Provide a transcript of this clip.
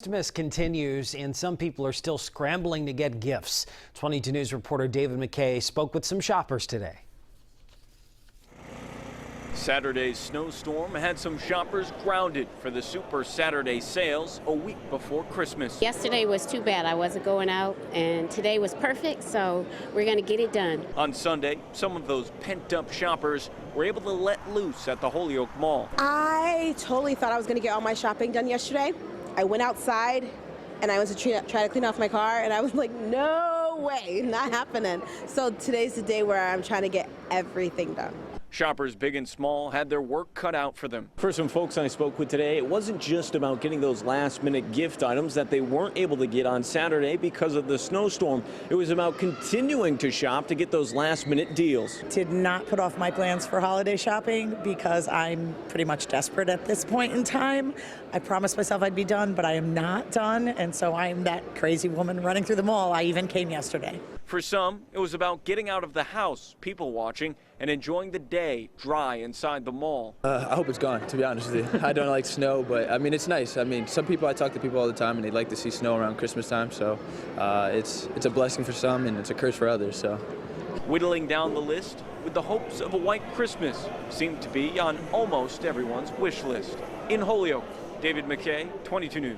Christmas continues and some people are still scrambling to get gifts. 22 News reporter David McKay spoke with some shoppers today. Saturday's snowstorm had some shoppers grounded for the Super Saturday sales a week before Christmas. Yesterday was too bad. I wasn't going out, and today was perfect, so we're going to get it done. On Sunday, some of those pent-up shoppers were able to let loose at the Holyoke Mall. I totally thought I was going to get all my shopping done yesterday. I went outside and I was trying to clean off my car, and I was like, no way, not happening. So today's the day where I'm trying to get everything done. Shoppers big and small had their work cut out for them. For some folks I spoke with today, it wasn't just about getting those last-minute gift items that they weren't able to get on Saturday because of the snowstorm. It was about continuing to shop to get those last-minute deals. Did not put off my plans for holiday shopping because I'm pretty much desperate at this point in time. I promised myself I'd be done, but I am not done, and so I'm that crazy woman running through the mall. I even came yesterday. For some, it was about getting out of the house, people watching, and enjoying the day dry inside the mall. I hope it's gone, to be honest with you. I don't like snow, but I mean, it's nice. I mean, I talk to people all the time and they like to see snow around Christmas time, so it's a blessing for some and it's a curse for others. So, whittling down the list with the hopes of a white Christmas seemed to be on almost everyone's wish list. In Holyoke, David McKay, 22 News.